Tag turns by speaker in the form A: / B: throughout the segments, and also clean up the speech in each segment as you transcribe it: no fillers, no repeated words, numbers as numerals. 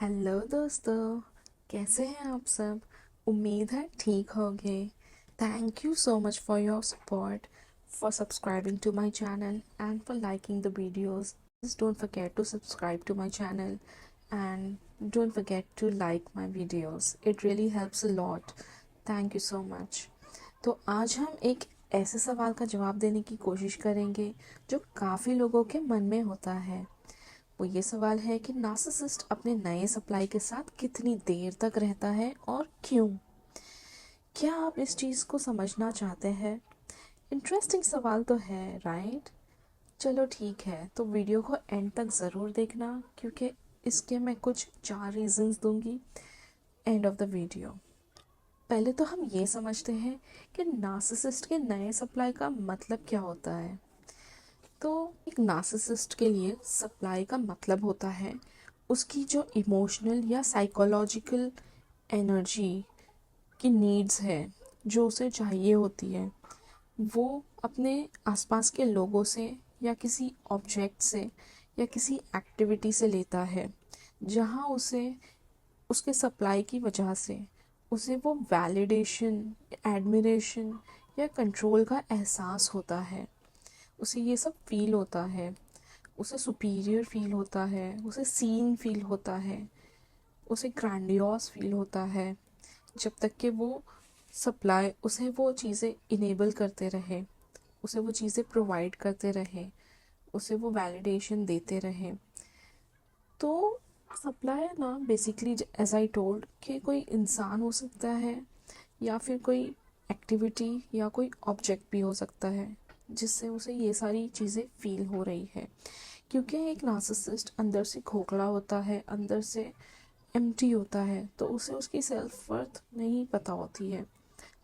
A: Hello दोस्तों, कैसे हैं आप सब। उम्मीद है ठीक होंगे। Thank you so much for your support, for subscribing to my channel and for liking the videos. Please don't forget to subscribe to my channel and don't forget to like my videos. It really helps a lot. Thank you so much. तो आज हम एक ऐसे सवाल का जवाब देने की कोशिश करेंगे जो काफ़ी लोगों के मन में होता है। वो ये सवाल है कि नार्सिसिस्ट अपने नए सप्लाई के साथ कितनी देर तक रहता है और क्यों। क्या आप इस चीज़ को समझना चाहते हैं? इंटरेस्टिंग सवाल तो है, राइट? चलो ठीक है, तो वीडियो को एंड तक ज़रूर देखना क्योंकि इसके मैं कुछ 4 रीजंस दूंगी एंड ऑफ द वीडियो। पहले तो हम ये समझते हैं कि नार्सिसिस्ट के नए सप्लाई का मतलब क्या होता है। तो एक नार्सिसिस्ट के लिए सप्लाई का मतलब होता है उसकी जो इमोशनल या साइकोलॉजिकल एनर्जी की नीड्स है, जो उसे चाहिए होती है, वो अपने आसपास के लोगों से या किसी ऑब्जेक्ट से या किसी एक्टिविटी से लेता है, जहाँ उसे उसके सप्लाई की वजह से उसे वो वैलिडेशन, एडमिरेशन या कंट्रोल का एहसास होता है। उसे ये सब फील होता है, उसे सुपीरियर फील होता है, उसे सीन फील होता है, उसे ग्रैंडियोस फील होता है। जब तक कि वो सप्लाई उसे वो चीज़ें इनेबल करते रहे, उसे वो चीज़ें प्रोवाइड करते रहे, उसे वो वैलिडेशन देते रहे। तो सप्लाई ना बेसिकली एज आई टोल्ड कि कोई इंसान हो सकता है या फिर कोई एक्टिविटी या कोई ऑब्जेक्ट भी हो सकता है जिससे उसे ये सारी चीज़ें फील हो रही है। क्योंकि एक नार्सिसिस्ट अंदर से खोखला होता है, अंदर से एम्प्टी होता है, तो उसे उसकी सेल्फ वर्थ नहीं पता होती है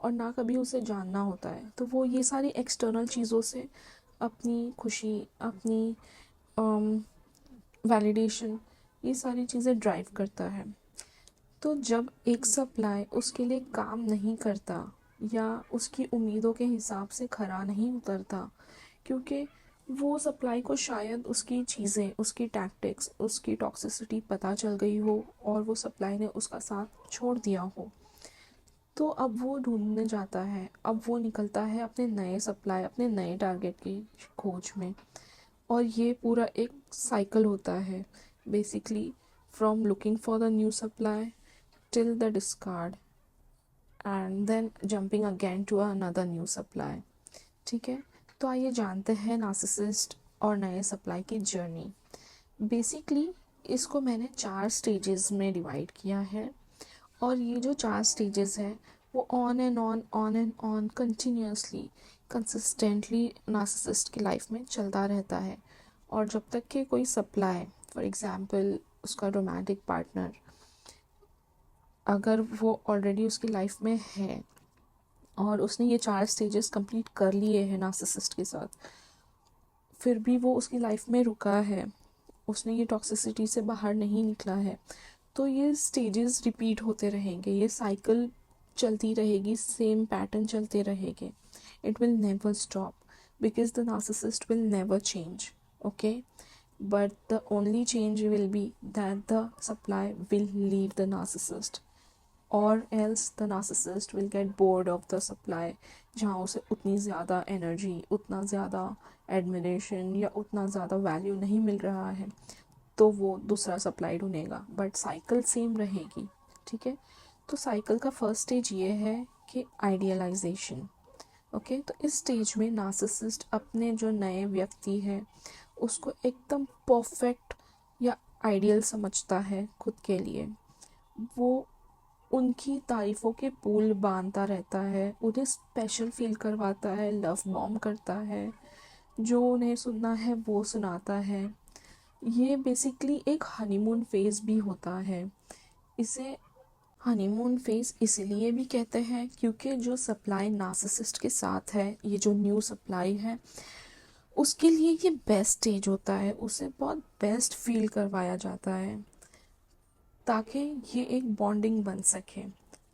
A: और ना कभी उसे जानना होता है। तो वो ये सारी एक्सटर्नल चीज़ों से अपनी खुशी, अपनी वैलिडेशन, ये सारी चीज़ें ड्राइव करता है। तो जब एक सप्लाई उसके लिए काम नहीं करता या उसकी उम्मीदों के हिसाब से खरा नहीं उतरता, क्योंकि वो सप्लाई को शायद उसकी चीज़ें, उसकी टैक्टिक्स, उसकी टॉक्सिसिटी पता चल गई हो और वो सप्लाई ने उसका साथ छोड़ दिया हो, तो अब वो ढूंढने जाता है, अब वो निकलता है अपने नए सप्लाई, अपने नए टारगेट की खोज में। और ये पूरा एक साइकिल होता है basically, from looking for the new supply till the discard and then jumping again to another new supply. ठीक है, तो आइए जानते हैं नार्सिसिस्ट और नए सप्लाई की जर्नी। बेसिकली इसको मैंने 4 स्टेजेस में डिवाइड किया है और ये जो 4 स्टेजेस हैं वो on and on continuously, consistently narcissist की लाइफ में चलता रहता है। और जब तक कि कोई सप्लाई, फॉर एग्जांपल उसका रोमांटिक पार्टनर, अगर वो ऑलरेडी उसकी लाइफ में है और उसने ये 4 स्टेजेस कंप्लीट कर लिए हैं नार्सिसिस्ट के साथ, फिर भी वो उसकी लाइफ में रुका है, उसने ये टॉक्सिसिटी से बाहर नहीं निकला है, तो ये स्टेजेस रिपीट होते रहेंगे, ये साइकिल चलती रहेगी, सेम पैटर्न चलते रहेंगे। It will never stop because the narcissist will never change. Okay, but the only change will be that the supply will leave the narcissist, or else the narcissist will get bored of the supply, जहाँ उसे उतनी ज़्यादा energy, उतना ज़्यादा admiration या उतना ज़्यादा value नहीं मिल रहा है, तो वो दूसरा सप्लाई ढूंढेगा, बट साइकिल सेम रहेगी। ठीक है, तो साइकिल का फर्स्ट स्टेज ये है कि आइडियलाइजेशन। ओके, तो इस स्टेज में नार्सिसिस्ट अपने जो नए व्यक्ति है उसको एकदम परफेक्ट या आइडियल समझता है खुद के लिए। वो उनकी तारीफ़ों के पुल बांधता रहता है, उन्हें स्पेशल फील करवाता है, लव बॉम्ब करता है, जो उन्हें सुनना है वो सुनाता है। ये बेसिकली एक हनीमून फेज़ भी होता है। इसे हनीमून फेज़ इसलिए भी कहते हैं क्योंकि जो सप्लाई नार्सिसिस्ट के साथ है, ये जो न्यू सप्लाई है, उसके लिए ये बेस्ट स्टेज होता है, उसे बहुत बेस्ट फील करवाया जाता है ताकि ये एक बॉन्डिंग बन सके।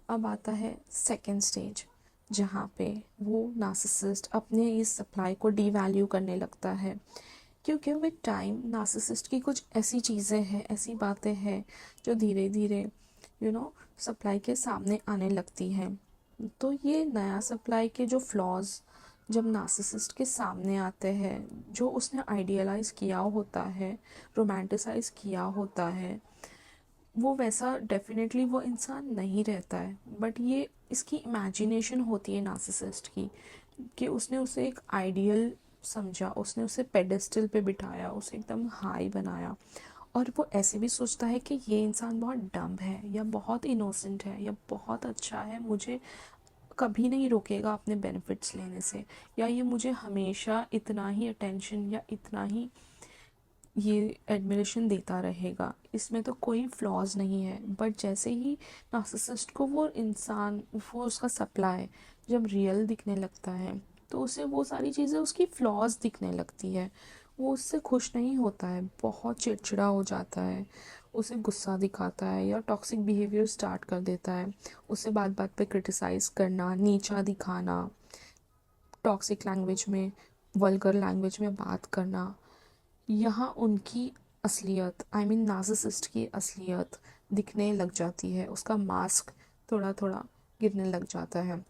A: अब आता है सेकेंड स्टेज, जहाँ पे वो नार्सिसिस्ट अपने इस सप्लाई को डीवैल्यू करने लगता है, क्योंकि विद टाइम नार्सिसिस्ट की कुछ ऐसी चीज़ें हैं, ऐसी बातें हैं जो धीरे धीरे सप्लाई के सामने आने लगती हैं। तो ये नया सप्लाई के जो फ्लॉज जब नार्सिसिस्ट के सामने आते हैं, जो उसने आइडियलाइज किया होता है, रोमांटिसाइज किया होता है, वो वैसा डेफिनेटली वो इंसान नहीं रहता है। बट ये इसकी इमेजिनेशन होती है नार्सिसिस्ट की, कि उसने उसे एक आइडियल समझा, उसने उसे पेडेस्टल पे बिठाया, उसे एकदम हाई बनाया, और वो ऐसे भी सोचता है कि ये इंसान बहुत डम है, या बहुत इनोसेंट है, या बहुत अच्छा है, मुझे कभी नहीं रोकेगा अपने बेनिफिट्स लेने से, या ये मुझे हमेशा इतना ही अटेंशन या इतना ही ये एडमिरेशन देता रहेगा, इसमें तो कोई फ्लॉज नहीं है। बट जैसे ही नार्सिसिस्ट को वो इंसान, वो उसका सप्लाई जब रियल दिखने लगता है, तो उसे वो सारी चीज़ें उसकी फ्लॉज दिखने लगती है। वो उससे खुश नहीं होता है, बहुत चिड़चिड़ा हो जाता है, उसे गुस्सा दिखाता है या टॉक्सिक बिहेवियर स्टार्ट कर देता है, उसे बात बात पे क्रिटिसाइज़ करना, नीचा दिखाना, टॉक्सिक लैंग्वेज में, वल्गर लैंग्वेज में बात करना। यहाँ उनकी असलियत, आई मीन नार्सिसिस्ट की असलियत दिखने लग जाती है, उसका मास्क थोड़ा थोड़ा गिरने लग जाता है।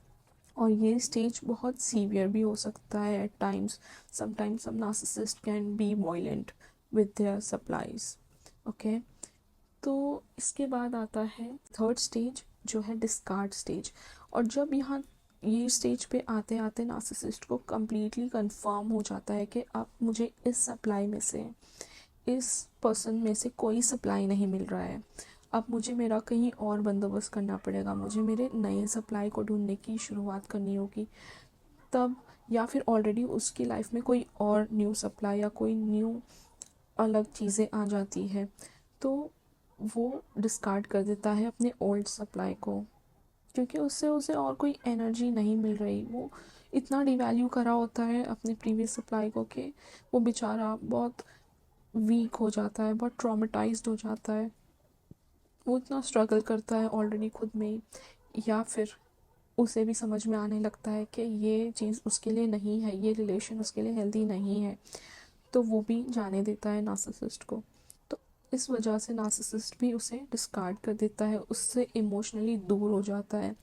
A: और ये स्टेज बहुत सीवियर भी हो सकता है at times. Sometimes some narcissist can be violent with their supplies. Okay, तो इसके बाद आता है थर्ड स्टेज, जो है डिस्कार्ड स्टेज। और जब यहाँ ये स्टेज पे आते आते नार्सिसिस्ट को कम्प्लीटली कंफर्म हो जाता है कि अब मुझे इस सप्लाई में से, इस पर्सन में से कोई सप्लाई नहीं मिल रहा है, अब मुझे मेरा कहीं और बंदोबस्त करना पड़ेगा, मुझे मेरे नए सप्लाई को ढूंढने की शुरुआत करनी होगी। तब, या फिर ऑलरेडी उसकी लाइफ में कोई और न्यू सप्लाई या कोई न्यू अलग चीज़ें आ जाती है, तो वो डिस्कार्ड कर देता है अपने ओल्ड सप्लाई को, क्योंकि उससे उसे और कोई एनर्जी नहीं मिल रही। वो इतना डिवैल्यू करा होता है अपने प्रीवियस सप्लाई को कि वो बेचारा बहुत वीक हो जाता है, बहुत ट्रॉमेटाइज्ड हो जाता है, वो इतना स्ट्रगल करता है ऑलरेडी खुद में ही। या फिर उसे भी समझ में आने लगता है कि ये चीज़ उसके लिए नहीं है, ये रिलेशन उसके लिए हेल्दी नहीं है, तो वो भी जाने देता है नार्सिसिस्ट को। तो इस वजह से नार्सिसिस्ट भी उसे डिस्कार्ड कर देता है, उससे इमोशनली दूर हो जाता है।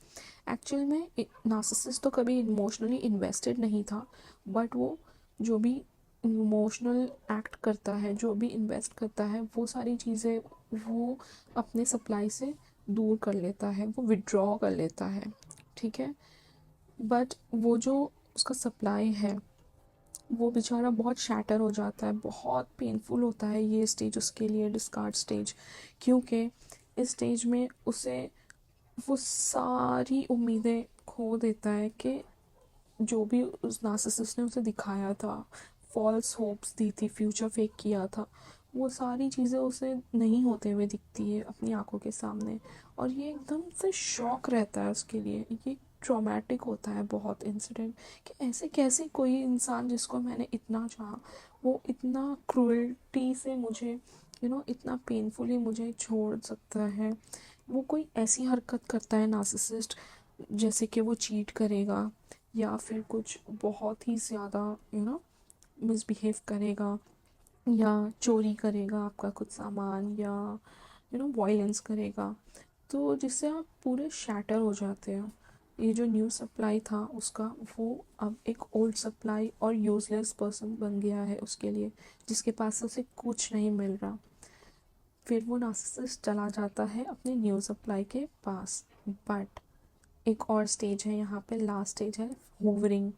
A: एक्चुअल में नार्सिसिस्ट तो कभी इमोशनली इन्वेस्टेड नहीं था, बट वो जो भी इमोशनल एक्ट करता है, जो भी इन्वेस्ट करता है, वो सारी चीज़ें वो अपने सप्लाई से दूर कर लेता है, वो विड्रॉ कर लेता है। ठीक है, बट वो जो उसका सप्लाई है, वो बेचारा बहुत शैटर हो जाता है, बहुत पेनफुल होता है ये स्टेज उसके लिए, डिस्कार्ड स्टेज। क्योंकि इस स्टेज में उसे वो सारी उम्मीदें खो देता है कि जो भी उस नार्सिसिस्ट ने उसे दिखाया था, फॉल्स होप्स दी थी, फ्यूचर फेक किया था, वो सारी चीज़ें उसे नहीं होते हुए दिखती है अपनी आंखों के सामने। और ये एकदम से शॉक रहता है उसके लिए, ये ट्रॉमेटिक होता है बहुत इंसिडेंट, कि ऐसे कैसे कोई इंसान जिसको मैंने इतना चाहा, वो इतना क्रूअल्टी से मुझे इतना पेनफुली मुझे छोड़ सकता है। वो कोई ऐसी हरकत करता है नार्सिसिस्ट, जैसे कि वो चीट करेगा, या फिर कुछ बहुत ही ज़्यादा मिसबिहेव करेगा, या चोरी करेगा आपका कुछ सामान, या वायलेंस करेगा, तो जिससे आप पूरे शैटर हो जाते हैं। ये जो न्यू सप्लाई था उसका, वो अब एक ओल्ड सप्लाई और यूजलेस पर्सन बन गया है उसके लिए, जिसके पास से उसे कुछ नहीं मिल रहा। फिर वो नार्सिसिस्ट चला जाता है अपने न्यू सप्लाई के पास। बट एक और स्टेज है यहाँ पे, लास्ट स्टेज है होवरिंग,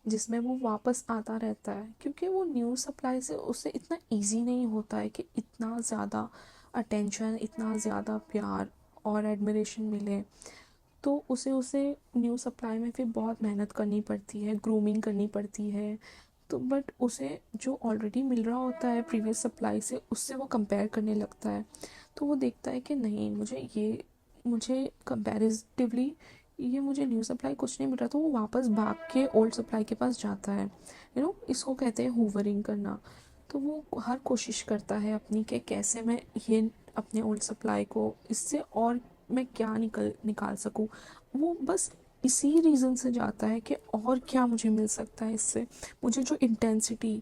A: जिसमें वो वापस आता रहता है, क्योंकि वो न्यू सप्लाई से उसे इतना इजी नहीं होता है कि इतना ज़्यादा अटेंशन, इतना ज़्यादा प्यार और एडमिरेशन मिले। तो उसे उसे न्यू सप्लाई में फिर बहुत मेहनत करनी पड़ती है, ग्रूमिंग करनी पड़ती है। तो बट उसे जो ऑलरेडी मिल रहा होता है प्रीवियस सप्लाई से, उससे वो कंपेयर करने लगता है। तो वो देखता है कि नहीं, मुझे कंपैरेटिवली ये मुझे न्यू सप्लाई कुछ नहीं मिल रहा, तो वो वापस भाग के ओल्ड सप्लाई के पास जाता है। इसको कहते हैं हूवरिंग करना। तो वो हर कोशिश करता है अपनी, कि कैसे मैं ये अपने ओल्ड सप्लाई को इससे और मैं क्या निकाल सकूं। वो बस इसी रीज़न से जाता है कि और क्या मुझे मिल सकता है इससे, मुझे जो इंटेंसिटी,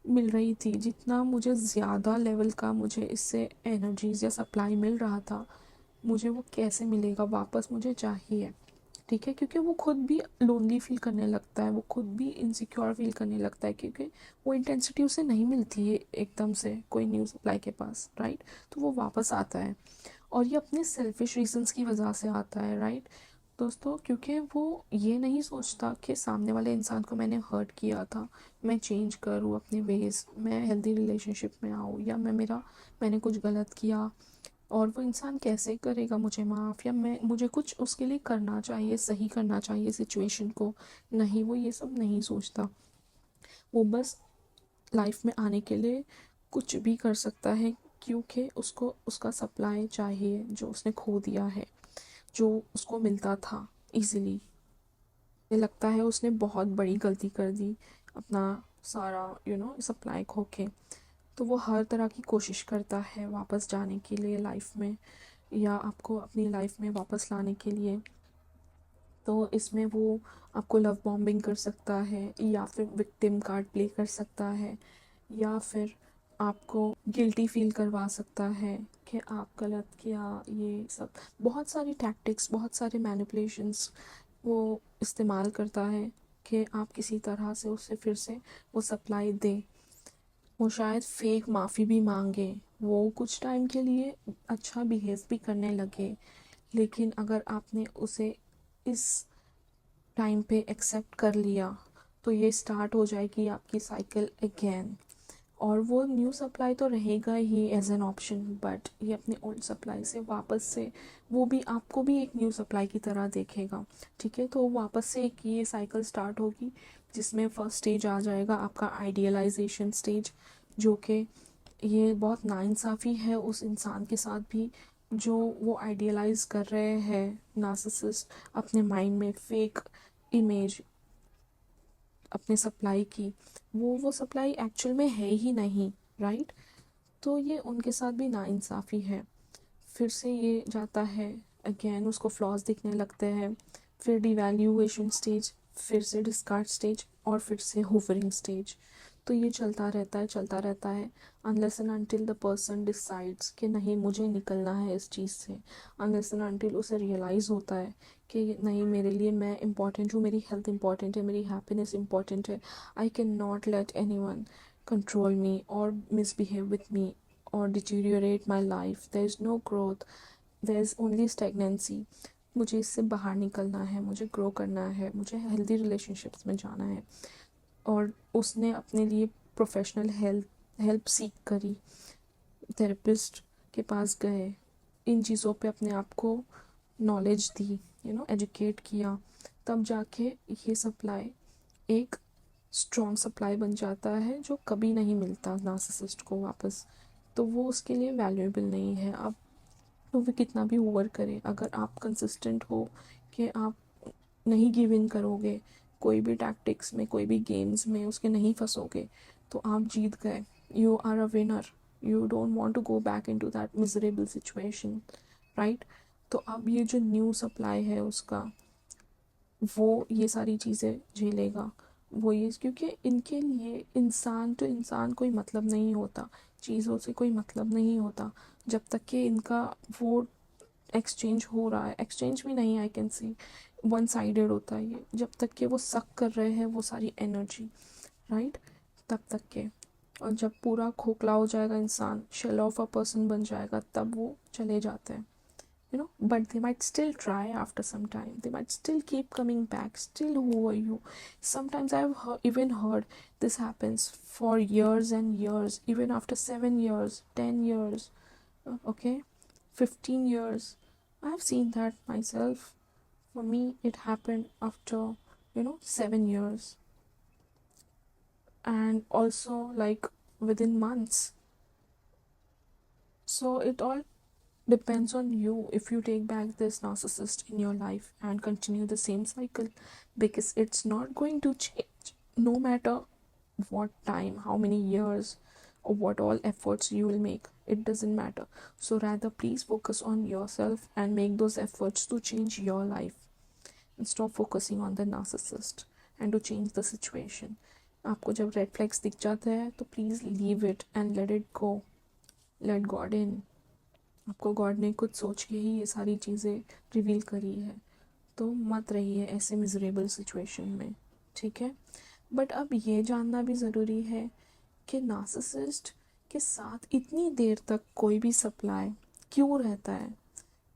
A: मिल रही थी, जितना मुझे ज़्यादा लेवल का मुझे इससे एनर्जीज या सप्लाई मिल रहा था, मुझे वो कैसे मिलेगा वापस, मुझे चाहिए। ठीक है, क्योंकि वो खुद भी लोनली फील करने लगता है, वो खुद भी इनसिक्योर फील करने लगता है, क्योंकि वो इंटेंसिटी उसे नहीं मिलती है एकदम से कोई न्यू सप्लाई के पास, राइट। तो वो वापस आता है, और ये अपने सेल्फिश रीजंस की वजह से आता है, राइट दोस्तों। क्योंकि वो ये नहीं सोचता कि सामने वाले इंसान को मैंने हर्ट किया था, मैं चेंज करूँ अपने वेज, मैं हेल्दी रिलेशनशिप में आऊँ, या मैंने कुछ गलत किया और वो इंसान कैसे करेगा मुझे माफ़, या मुझे कुछ उसके लिए करना चाहिए, सही करना चाहिए सिचुएशन को। नहीं, वो ये सब नहीं सोचता। वो बस लाइफ में आने के लिए कुछ भी कर सकता है, क्योंकि उसको उसका सप्लाई चाहिए जो उसने खो दिया है, जो उसको मिलता था इजीली। मुझे लगता है उसने बहुत बड़ी गलती कर दी, अपना सारा सप्लाई खो के। तो वो हर तरह की कोशिश करता है वापस जाने के लिए लाइफ में, या आपको अपनी लाइफ में वापस लाने के लिए। तो इसमें वो आपको लव बॉम्बिंग कर सकता है, या फिर विक्टिम कार्ड प्ले कर सकता है, या फिर आपको गिल्टी फील करवा सकता है कि आप गलत किया। ये सब बहुत सारी टैक्टिक्स, बहुत सारे मैनिपुलेशंस वो इस्तेमाल करता है कि आप किसी तरह से उससे फिर से वो सप्लाई दें। वो शायद फेक माफ़ी भी मांगे, वो कुछ टाइम के लिए अच्छा बिहेव भी करने लगे, लेकिन अगर आपने उसे इस टाइम पे एक्सेप्ट कर लिया, तो ये स्टार्ट हो जाएगी आपकी साइकिल अगेन। और वो न्यू सप्लाई तो रहेगा ही एज एन ऑप्शन, बट ये अपने ओल्ड सप्लाई से वापस से वो भी आपको भी एक न्यू सप्लाई की तरह देखेगा। ठीक है, तो वापस से एक ये साइकिल स्टार्ट होगी, जिसमें फर्स्ट स्टेज आ जाएगा आपका आइडियलाइजेशन स्टेज, जो कि ये बहुत नाइंसाफ़ी है उस इंसान के साथ भी जो वो आइडियलाइज कर रहे हैं, नार्सिसिस्ट, अपने माइंड में फेक इमेज अपने सप्लाई की, वो सप्लाई एक्चुअल में है ही नहीं, राइट। तो ये उनके साथ भी नाइंसाफ़ी है। फिर से ये जाता है अगेन, उसको फ्लॉज दिखने लगते हैं, फिर डिवैल्यूएशन स्टेज, फिर से डिस्कार्ड स्टेज, और फिर से होवरिंग स्टेज। तो ये चलता रहता है, चलता रहता है, unless and until the person decides कि नहीं मुझे निकलना है इस चीज़ से, अनलेस एंड अनटिल उसे रियलाइज़ होता है कि नहीं, मेरे लिए मैं इम्पॉर्टेंट हूँ, मेरी हेल्थ इम्पॉर्टेंट है, मेरी हैप्पीनेस इम्पॉर्टेंट है। I can not let any one control me और misbehave with me or deteriorate my life. There is no growth, there is only stagnancy. मुझे इससे बाहर निकलना है, मुझे ग्रो करना है, मुझे हेल्दी रिलेशनशिप्स में जाना है। और उसने अपने लिए प्रोफेशनल हेल्प सीख करी, थेरेपिस्ट के पास गए, इन चीज़ों पे अपने आप को नॉलेज दी, एजुकेट किया, तब जाके ये सप्लाई एक स्ट्रॉन्ग सप्लाई बन जाता है, जो कभी नहीं मिलता नार्सिसिस्ट को वापस। तो वो उसके लिए वैल्यूएबल नहीं है। अब तो वो कितना भी ओवर करे, अगर आप कंसिस्टेंट हो कि आप नहीं गिव इन करोगे, कोई भी टैक्टिक्स में, कोई भी गेम्स में उसके नहीं फंसोगे, तो आप जीत गए। You are a winner, you don't want to go back into that miserable situation, right. तो अब ये जो न्यू सप्लाई है उसका, वो ये सारी चीज़ें झेलेगा। वो ये, क्योंकि इनके लिए इंसान टू इंसान कोई मतलब नहीं होता, चीज़ों से कोई मतलब नहीं होता, जब तक कि इनका वो एक्सचेंज हो रहा है। एक्सचेंज भी नहीं, I can see one sided होता है ये, जब तक कि वो सक कर रहे हैं वो सारी एनर्जी, राइट, तब तक के। और जब पूरा खोखला हो जाएगा इंसान, शेल ऑफ अ पर्सन बन जाएगा, तब वो चले जाते हैं, but they might still try after some time, they might still keep coming back, still who are you. Sometimes even heard this happens for years and years, even after 7 years, 10 years, okay, 15 years. I've seen that myself. For me it happened after 7 years, and also like within months. So it all depends on you if you take back this narcissist in your life and continue the same cycle, because it's not going to change no matter what time, how many years, or what all efforts you will make. It doesn't matter. So rather, please focus on yourself and make those efforts to change your life, and stop focusing on the narcissist and to change the situation. आपको जब red flags दिख जाता है तो please leave it and let it go, let God in. आपको God ने कुछ सोच के ही ये सारी चीज़ें रिवील करी है, तो मत रहिए ऐसे मिजरेबल सिचुएशन में, ठीक है। बट अब ये जानना भी ज़रूरी है कि नार्सिसिस्ट के साथ इतनी देर तक कोई भी सप्लाई क्यों रहता है,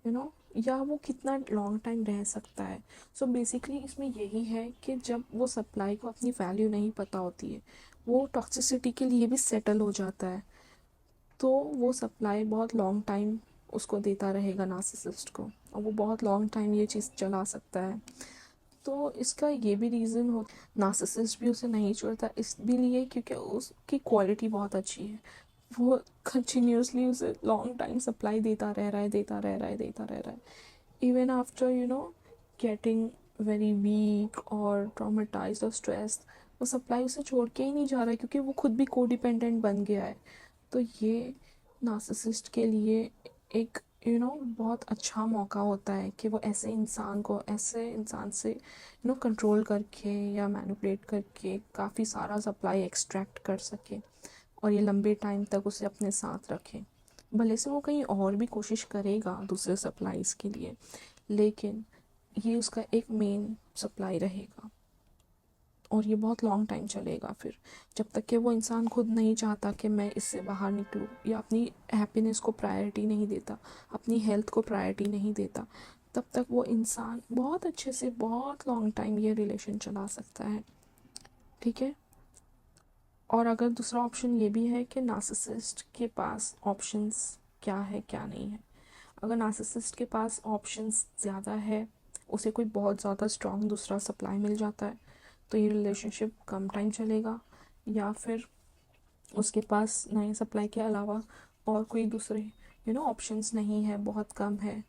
A: यू नो, या वो कितना लॉन्ग टाइम रह सकता है। सो बेसिकली इसमें यही है कि जब वो सप्लाई को अपनी वैल्यू नहीं पता होती है, वो टॉक्सिसिटी के लिए भी सेटल हो जाता है, तो वो सप्लाई बहुत लॉन्ग टाइम उसको देता रहेगा नार्सिसिस्ट को, और वो बहुत लॉन्ग टाइम ये चीज़ चला सकता है। तो इसका ये भी रीज़न हो, नार्सिसिस्ट भी उसे नहीं छोड़ता इसलिए क्योंकि उसकी क्वालिटी बहुत अच्छी है। वो कंटिन्यूसली उसे लॉन्ग टाइम सप्लाई देता रह रहा है, देता रह रहा है, देता रह रहा है, even after getting very weak और ट्रॉमेटाइज्ड और स्ट्रेस्ड, वो सप्लाई उसे छोड़ के ही नहीं जा रहा है क्योंकि वो खुद भी कोडिपेंडेंट बन गया है। तो ये नार्सिसिस्ट के लिए एक बहुत अच्छा मौका होता है कि वो ऐसे इंसान को, ऐसे इंसान से कंट्रोल करके या मैनिपुलेट करके काफ़ी सारा सप्लाई एक्सट्रैक्ट कर सके और ये लंबे टाइम तक उसे अपने साथ रखे। भले से वो कहीं और भी कोशिश करेगा दूसरे सप्लाईज के लिए, लेकिन ये उसका एक मेन सप्लाई रहेगा और ये बहुत लॉन्ग टाइम चलेगा फिर, जब तक कि वो इंसान खुद नहीं चाहता कि मैं इससे बाहर निकलूँ, या अपनी हैप्पीनेस को प्रायोरिटी नहीं देता, अपनी हेल्थ को प्रायोरिटी नहीं देता, तब तक वो इंसान बहुत अच्छे से बहुत लॉन्ग टाइम ये रिलेशन चला सकता है, ठीक है। और अगर दूसरा ऑप्शन ये भी है कि नार्सिसिस्ट के पास ऑप्शंस क्या है क्या नहीं है। अगर नार्सिसिस्ट के पास ऑप्शंस ज़्यादा है, उसे कोई बहुत ज़्यादा स्ट्रॉन्ग दूसरा सप्लाई मिल जाता है, तो ये रिलेशनशिप कम टाइम चलेगा, या फिर उसके पास नए सप्लाई के अलावा और कोई दूसरे ऑप्शंस नहीं है, बहुत कम है,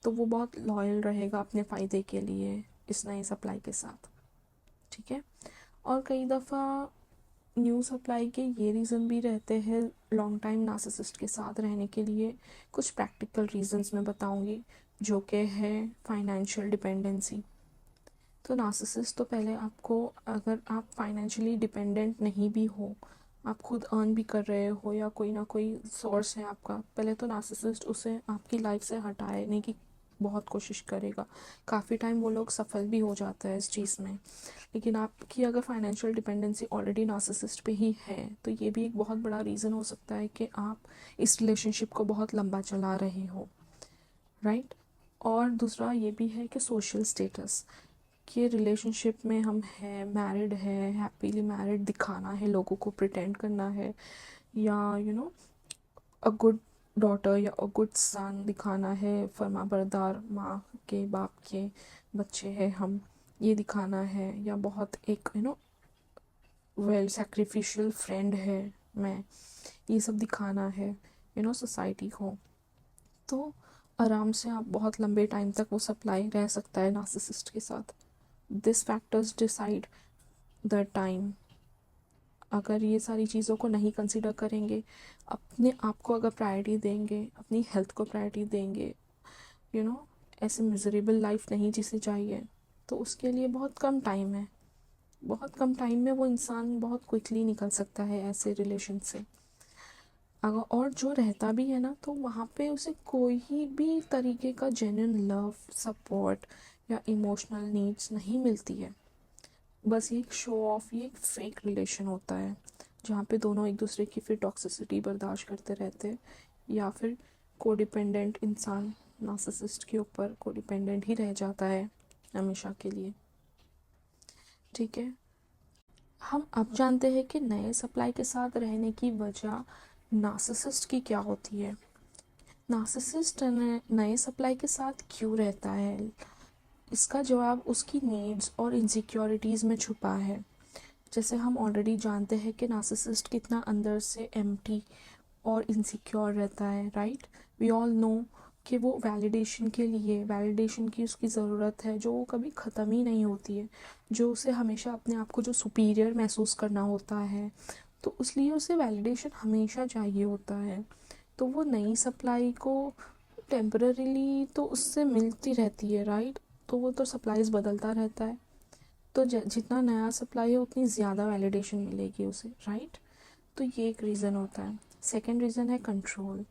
A: तो वो बहुत लॉयल रहेगा अपने फ़ायदे के लिए इस नए सप्लाई के साथ, ठीक है। और कई दफ़ा न्यू सप्लाई के ये रीज़न भी रहते हैं लॉन्ग टाइम नार्सिसिस्ट के साथ रहने के लिए। कुछ प्रैक्टिकल रीजंस मैं बताऊंगी, जो कि है फाइनेंशियल डिपेंडेंसी। तो नार्सिसिस्ट तो पहले आपको, अगर आप फाइनेंशियली डिपेंडेंट नहीं भी हो, आप खुद अर्न भी कर रहे हो या कोई ना कोई सोर्स है आपका, पहले तो नार्सिसिस्ट उसे आपकी लाइफ से हटाने की बहुत कोशिश करेगा। काफ़ी टाइम वो लोग सफल भी हो जाता है इस चीज़ में। लेकिन आपकी अगर फाइनेंशियल डिपेंडेंसी ऑलरेडी नार्सिसिस्ट पे ही है, तो ये भी एक बहुत बड़ा रीज़न हो सकता है कि आप इस रिलेशनशिप को बहुत लंबा चला रहे हो, राइट। और दूसरा ये भी है कि सोशल स्टेटस, कि रिलेशनशिप में हम हैं, मैरिड है, हैप्पीली मैरिड दिखाना है, लोगों को प्रिटेंड करना है, या अ गुड डॉटर या अ गुड सन दिखाना है, फर्मा बरदार माँ के बाप के बच्चे हैं हम, ये दिखाना है, या बहुत एक वेल सैक्रिफिशियल फ्रेंड है मैं, ये सब दिखाना है सोसाइटी को। तो आराम से आप बहुत लंबे टाइम तक वो सप्लाई रह सकता है नार्सिसिस्ट के साथ। This factors decide the time. अगर ये सारी चीज़ों को नहीं कंसिडर करेंगे, अपने आप को अगर प्रायोरिटी देंगे, अपनी हेल्थ को प्रायोरिटी देंगे, यू नो ऐसे मिजरेबल लाइफ नहीं जिसे चाहिए, तो उसके लिए बहुत कम टाइम है। बहुत कम टाइम में वो इंसान बहुत क्विकली निकल सकता है ऐसे रिलेशन से। अगर और जो रहता भी है ना, तो वहाँ पे उसे कोई भी तरीके का जेन्युइन लव, सपोर्ट या इमोशनल नीड्स नहीं मिलती है। बस ये एक शो ऑफ, ये एक फेक रिलेशन होता है जहाँ पे दोनों एक दूसरे की फिर टॉक्सिसिटी बर्दाश्त करते रहते हैं, या फिर कोडिपेंडेंट इंसान नार्सिसिस्ट के ऊपर कोडिपेंडेंट ही रह जाता है हमेशा के लिए, ठीक है। हम अब जानते हैं कि नए सप्लाई के साथ रहने की वजह नार्सिसिस्ट की क्या होती है। नार्सिसिस्ट नए सप्लाई के साथ क्यों रहता है, इसका जवाब उसकी नीड्स और इनसिक्योरिटीज़ में छुपा है। जैसे हम ऑलरेडी जानते हैं कि नार्सिसिस्ट कितना अंदर से एम्प्टी और इनसिक्योर रहता है, राइट। वी ऑल नो कि वो वैलिडेशन के लिए, वैलिडेशन की उसकी ज़रूरत है, जो वो कभी ख़त्म ही नहीं होती है, जो उसे हमेशा अपने आप को जो सुपीरियर महसूस करना होता है, तो इसलिए उसे वैलिडेशन हमेशा चाहिए होता है। तो वो नई सप्लाई को टेम्पररीली तो उससे मिलती रहती है, राइट। तो वो तो सप्लाईज बदलता रहता है, तो जितना नया सप्लाई है उतनी ज़्यादा वैलिडेशन मिलेगी उसे, राइट। तो ये एक रीज़न होता है। सेकंड रीज़न है कंट्रोल।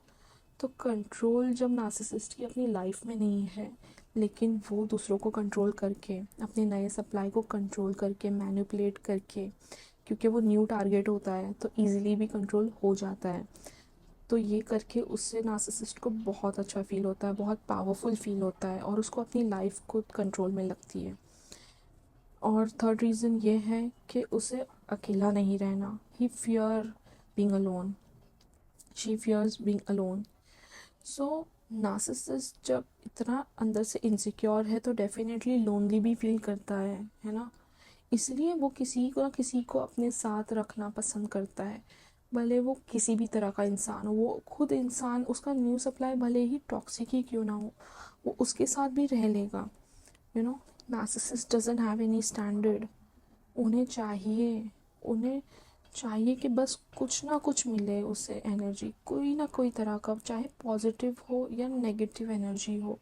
A: तो कंट्रोल जब नार्सिसिस्ट की अपनी लाइफ में नहीं है, लेकिन वो दूसरों को कंट्रोल करके, अपने नए सप्लाई को कंट्रोल करके, मैनिपुलेट करके, क्योंकि वो न्यू टारगेट होता है तो इजीली भी कंट्रोल हो जाता है, तो ये करके उससे नार्सिसिस्ट को बहुत अच्छा फील होता है, बहुत पावरफुल फील होता है और उसको अपनी लाइफ को कंट्रोल में लगती है। और थर्ड रीज़न ये है कि उसे अकेला नहीं रहना, he fear being alone, she fears being alone. So narcissist जब इतना अंदर से इनसिक्योर है तो डेफिनेटली लोनली भी फील करता है ना। इसलिए वो किसी को अपने साथ रखना पसंद करता है, भले वो किसी भी तरह का इंसान हो। वो खुद इंसान, उसका न्यू सप्लाई भले ही टॉक्सिक ही क्यों ना हो, वो उसके साथ भी रह लेगा। You know, narcissist doesn't have any standard. उन्हें चाहिए उन्हें चाहिए कि बस कुछ ना कुछ मिले उससे एनर्जी, कोई ना कोई तरह का, चाहे पॉजिटिव हो या नेगेटिव एनर्जी हो,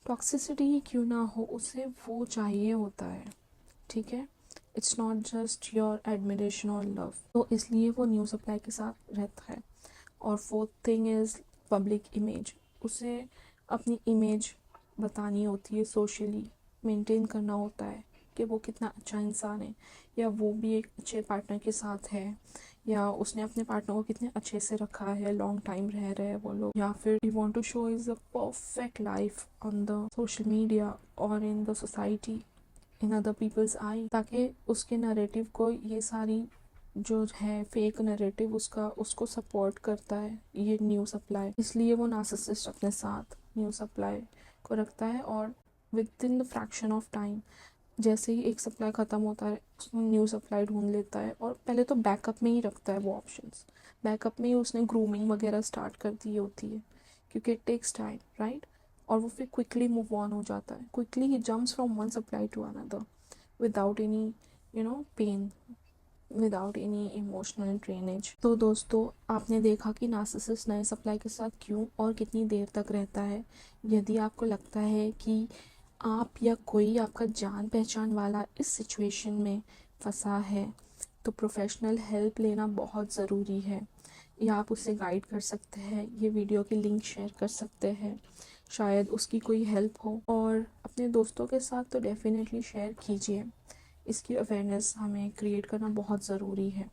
A: टॉक्सिसिटी ही क्यों ना हो, उसे वो चाहिए होता है, ठीक है। It's not just your admiration और लव। तो इसलिए वो न्यू सप्लाई के साथ रहता है। और fourth thing is public image. उसे अपनी इमेज बतानी होती है, सोशली मेंटेन करना होता है कि वो कितना अच्छा इंसान है, या वो भी एक अच्छे पार्टनर के साथ है, या उसने अपने पार्टनर को कितने अच्छे से रखा है, लॉन्ग टाइम रह रहे हैं वो लोग, या फिर you want to show is a perfect life on the social media और in the society, in other people's eye, ताकि उसके नैरेटिव को, ये सारी जो है फेक नैरेटिव, उसको सपोर्ट करता है ये न्यू सप्लाई। इसलिए वो नार्सिसिस्ट अपने साथ न्यू सप्लाई को रखता है, और with in the fraction of time, जैसे ही एक सप्लाई ख़त्म होता है उसमें न्यू सप्लाई ढूंढ लेता है, और पहले तो बैकअप में ही रखता है वो ऑप्शंस। बैकअप में ही उसने ग्रूमिंग वगैरह स्टार्ट कर दी होती है, क्योंकि इट टेक्स टाइम, राइट। और वो फिर क्विकली मूव ऑन हो जाता है, क्विकली ही jumps from one supply to another without any pain, without any emotional drainage. तो दोस्तों, आपने देखा कि नार्सिसिस्ट नए सप्लाई के साथ क्यों और कितनी देर तक रहता है। यदि आपको लगता है कि आप या कोई आपका जान पहचान वाला इस सिचुएशन में फंसा है, तो प्रोफेशनल हेल्प लेना बहुत ज़रूरी है। या आप उससे गाइड कर सकते हैं, ये वीडियो की लिंक शेयर कर सकते हैं, शायद उसकी कोई हेल्प हो। और अपने दोस्तों के साथ तो डेफिनेटली शेयर कीजिए, इसकी अवेयरनेस हमें क्रिएट करना बहुत ज़रूरी है।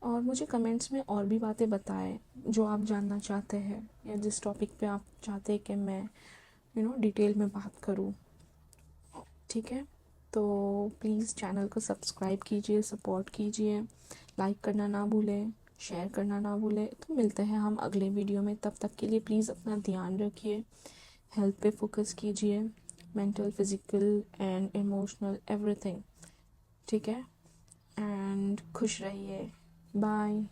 A: और मुझे कमेंट्स में और भी बातें बताएं जो आप जानना चाहते हैं, या जिस टॉपिक पे आप चाहते हैं कि मैं डिटेल में बात करूं, ठीक है। तो प्लीज़ चैनल को सब्सक्राइब कीजिए, सपोर्ट कीजिए, लाइक करना ना भूलें, शेयर करना ना भूलें। तो मिलते हैं हम अगले वीडियो में, तब तक के लिए प्लीज़ अपना ध्यान रखिए, हेल्थ पे फोकस कीजिए, mental, physical and emotional everything, ठीक है। एंड खुश रहिए। बाय।